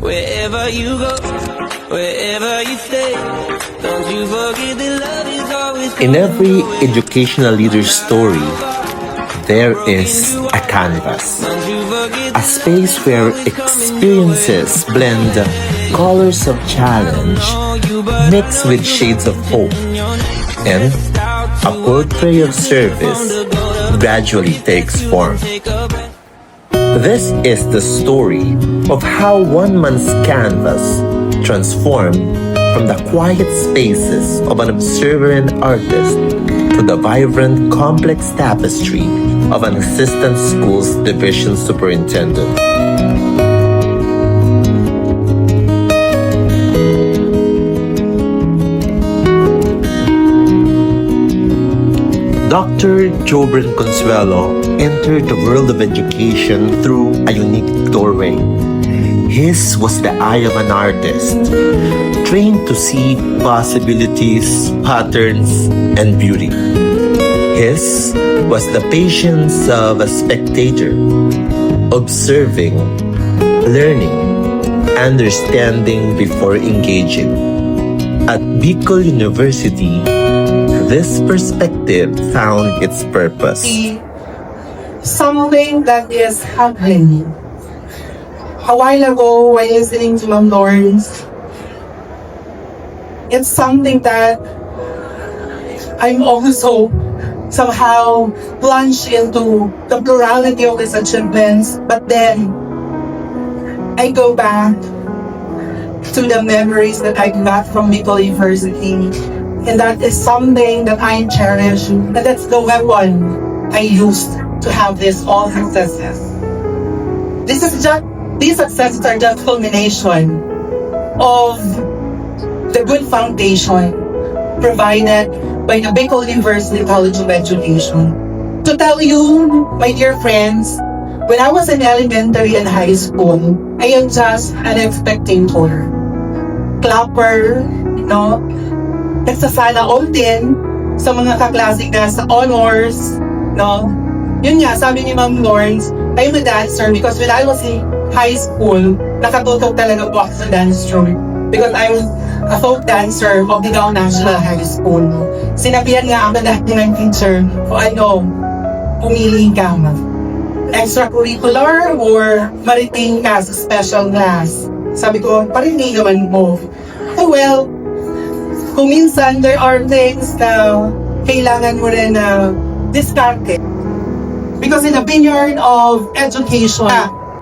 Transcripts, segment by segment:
Wherever you go, wherever you stay, don't you forget that love is always In every educational leader's story, there is a canvas, a space where experiences blend colors of challenge mixed with shades of hope, and a portrait of service gradually takes form. This is the story of how one man's canvas transformed from the quiet spaces of an observer and artist to the vibrant, complex tapestry of an assistant schools division superintendent. Dr. Joe-Bren Consuelo entered the world of education through a unique doorway. His was the eye of an artist, trained to see possibilities, patterns, and beauty. His was the patience of a spectator, observing, learning, understanding before engaging. At Bicol University, this perspective found its purpose. Something that is happening. A while ago, when listening to Ma'am Lawrence, it's something that I'm also somehow plunged into the plurality of his achievements, but then I go back to the memories that I got from Bicol University. And that is something that I cherish, and that's the weapon I used to have this all successes. These successes are just culmination of the good foundation provided by the Bicol University College of Education. To tell you, my dear friends, when I was in elementary and high school, I am just an spectator, clapper, nagsasala all din sa mga kaklasik na sa honors, Yun nga, sabi ni Ma'am Lawrence, I'm a dancer because when I was in high school, nakatutok talaga po ako sa dance troupe. Because I was a folk dancer of Digao National High School. Sinabihan nga ako dahil ng teacher, pumili ka extracurricular or mariting ka sa special class. Sabi ko, parinig naman mo. Well, kung minsan, there are things na kailangan mo rin na diskarte. Because in the vineyard of education,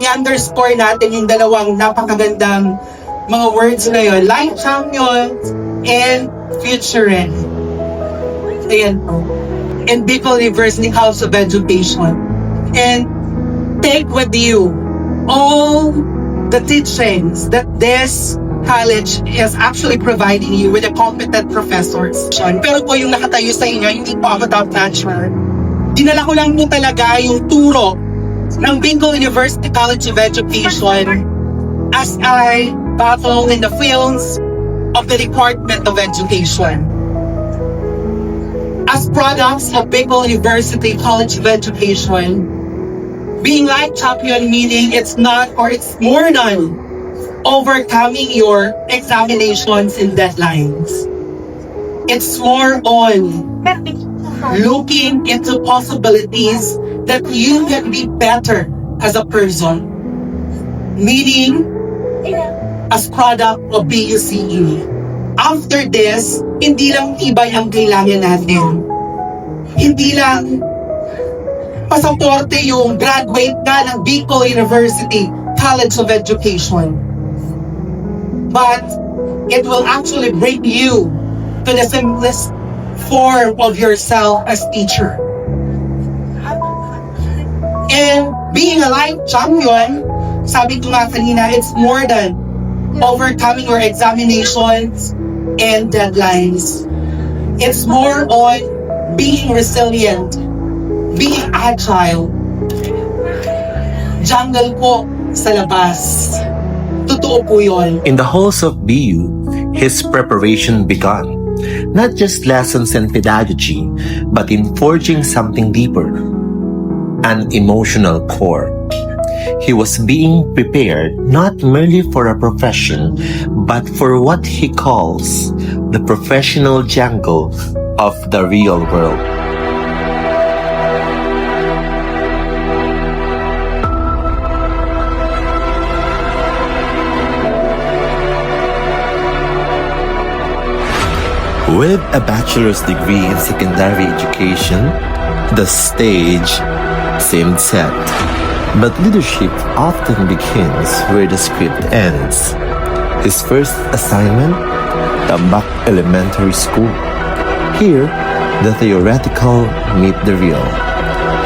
i-underscore natin yung dalawang napakagandang mga words na yun. Life champions and future ready. Ayan po. And Bicol University House of Education. And take with you all the teachings that this college is actually providing you with the competent professors. Pero po yung nakatayo sa inyo, hindi po ako top notcher. Dinala ko lang mo talaga yung turo ng Bicol University College of Education as I battle in the fields of the Department of Education. As products of Bicol University College of Education, being life champion meaning it's not or it's more than overcoming your examinations and deadlines. It's more on looking into possibilities that you can be better as a person. Meaning, as product of BUCE. After this, hindi lang tibay ang kailangan natin. Hindi lang pasaporte yung graduate ka ng Bicol University College of Education. But it will actually bring you to the simplest form of yourself as teacher. And being a life champion, sabi ko nga kanina, it's more than overcoming your examinations and deadlines. It's more on being resilient, being agile. Jungle po sa labas. Totoo po yun. In the halls of BU, his preparation began. Not just lessons and pedagogy, but in forging something deeper, an emotional core. He was being prepared not merely for a profession, but for what he calls the professional jungle of the real world. With a bachelor's degree in secondary education, the stage seemed set. But leadership often begins where the script ends. His first assignment, Tambak Elementary School. Here, the theoretical meet the real.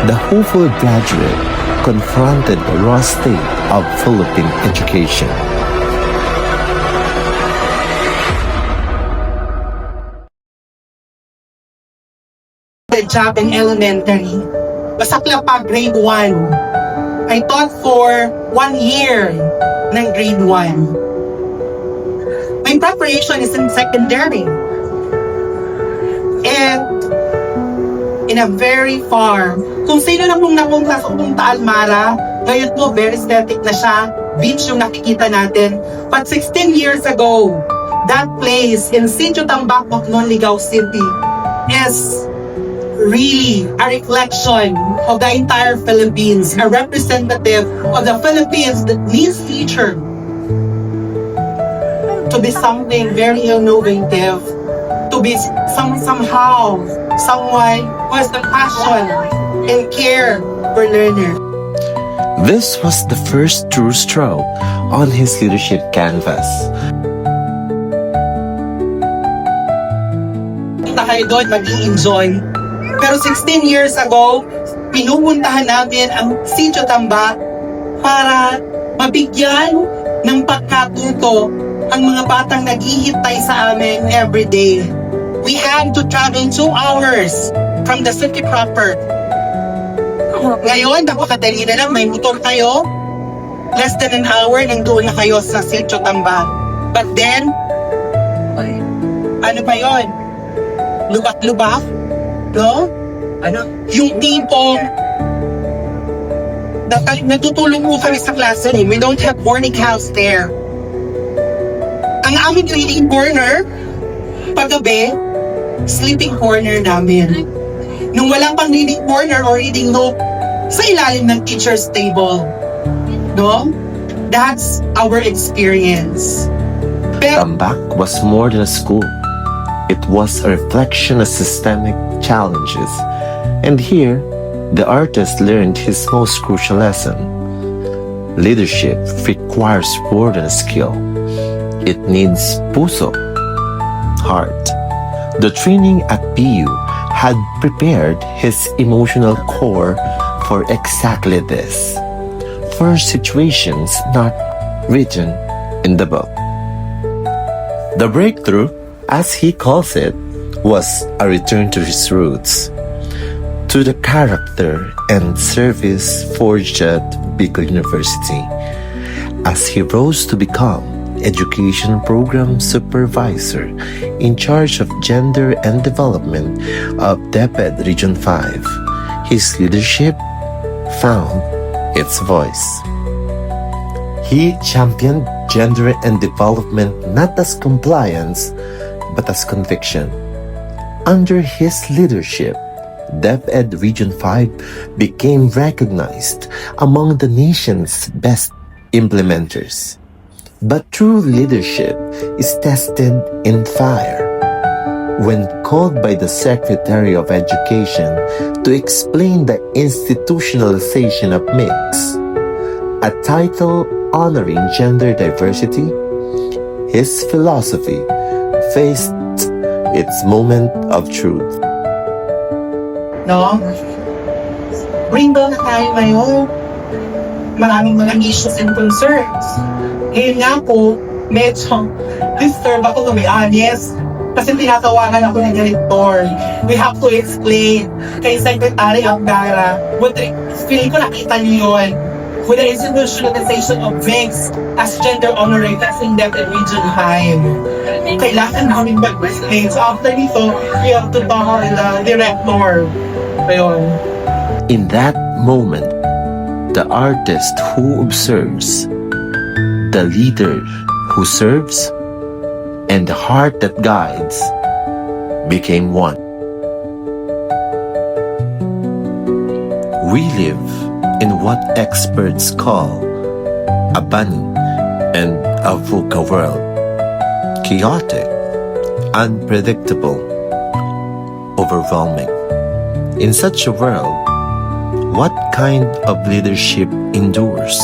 The hopeful graduate confronted the raw state of Philippine education. The job in elementary. Basakla pa grade 1. I taught for 1 year ng grade 1. My preparation is in secondary. And in a very far, kung sino na pong napunta sa Almara, ngayon po very static na siya, beach yung nakikita natin. But 16 years ago, that place in Sitio Tambak, Ligaw City is really a reflection of the entire Philippines, a representative of the Philippines that needs future to be something very innovative, to be somehow someone who has the passion and care for learners. This was the first true stroke on his leadership canvas. Punta kayo doon, mag-i-enjoy. Pero 16 years ago, pinupuntahan namin ang Sitio Tambak para mabigyan ng pagkatuto ang mga batang naghihintay sa amin every day. We had to travel 2 hours from the city proper. Ngayon, napakadali na lang, may motor kayo. Less than an hour, nandoon na kayo sa Sitio Tambak. But then, ano pa yun? Lubak-lubak? No? Ano? Yung tipong natutulong mo kami sa klase. We don't have boarding house there. Ang aming reading corner, paggabi, sleeping corner namin. Nung walang pang reading corner or reading nook, sa ilalim ng teacher's table. No? That's our experience. Pero, Tambak was more than a school. It was a reflection of systemic challenges. And here, the artist learned his most crucial lesson. Leadership requires more than skill. It needs puso, heart. The training at PU had prepared his emotional core for exactly this. For situations not written in the book. The breakthrough, as he calls it, was a return to his roots, to the character and service forged at Bicol University, as he rose to become Education Program Supervisor in charge of Gender and Development of DepEd Region 5. His leadership found its voice. He championed gender and development not as compliance, but as conviction. Under his leadership, DepEd Region 5 became recognized among the nation's best implementers. But true leadership is tested in fire. When called by the Secretary of Education to explain the institutionalization of MIX, a title honoring gender diversity, his philosophy faced its moment of truth. no? Rainbow na tayo ngayon. Maraming mga issues and concerns. Ngayon nga po, medyo disturb ako to be honest. Kasi tinatawagan ako ng director. We have to explain kay Secretary Angara. Feeling ko nakita niyo yun. With the institutionalization of VIX as gender honoring that's in DepEd Region 5. Kailangan namin mag-explain. So after nito, we have to talk to the director. Ayun. In that moment, The artist who observes, the leader who serves, and the heart that guides became one. We live in what experts call a bunny and a VUCA world. Chaotic, unpredictable, overwhelming. In such a world, what kind of leadership endures?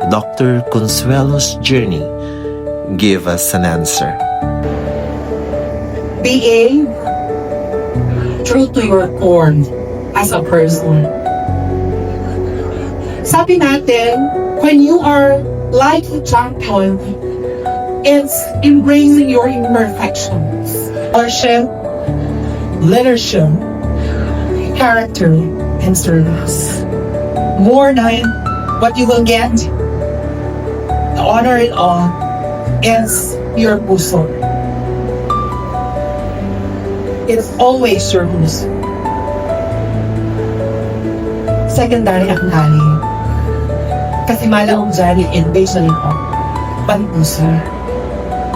Dr. Consuelo's journey gave us an answer. Being true to your core as a person. Sabi natin, when you are like a champion, it's embracing your imperfections. Leadership, character, and service. More than what you will get, the honor it all is your puso. It's always your puso. Secondary ang nani. Kasi malaong dyan yung invasion nito. Panpuso.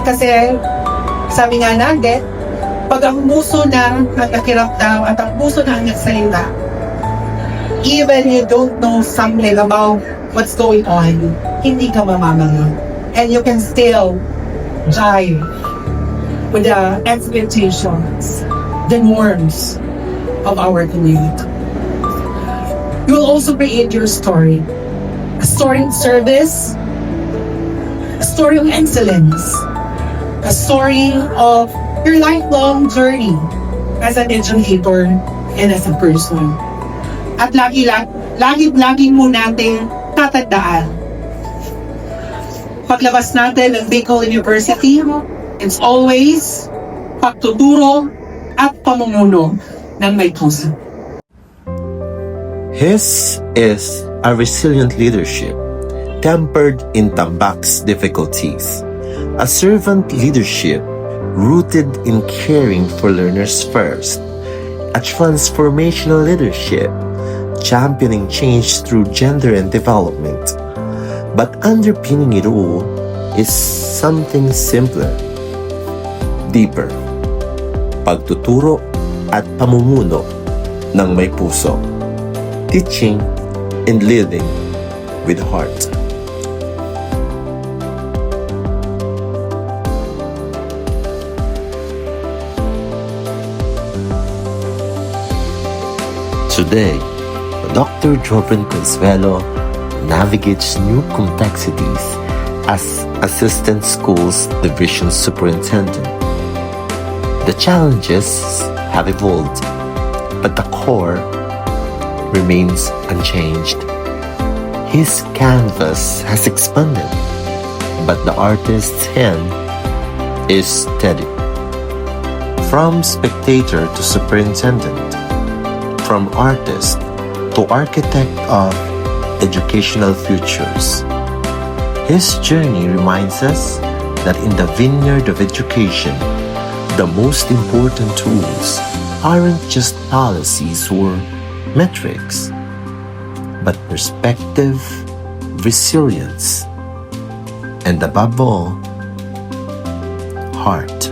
Kasi, sabi nga natin, pag ang puso na nakiramdam at ang puso na nagsalita, even you don't know something about what's going on, hindi ka mamamangon. And you can still jive with the expectations, the norms of our community. You will also create your story. A story of service, a story of excellence, a story of your lifelong journey as an educator and as a person. At lagi mo natin tatandaan. Paglabas natin ng Bicol University, it's always pagtuturo at pamumuno ng may puso. His is a resilient leadership, tempered in Tambak's difficulties, a servant leadership rooted in caring for learners first, a transformational leadership championing change through gender and development. But underpinning it all is something simpler, deeper, pagtuturo at pamumuno ng may puso, teaching and leading with heart. Today, Dr. Joe-Bren Consuelo navigates new complexities as Assistant Schools Division Superintendent. The challenges have evolved, but the core remains unchanged. His canvas has expanded, but the artist's hand is steady. From spectator to superintendent, from artist to architect of educational futures. His journey reminds us that in the vineyard of education, the most important tools aren't just policies or metrics, but perspective, resilience, and above all, heart.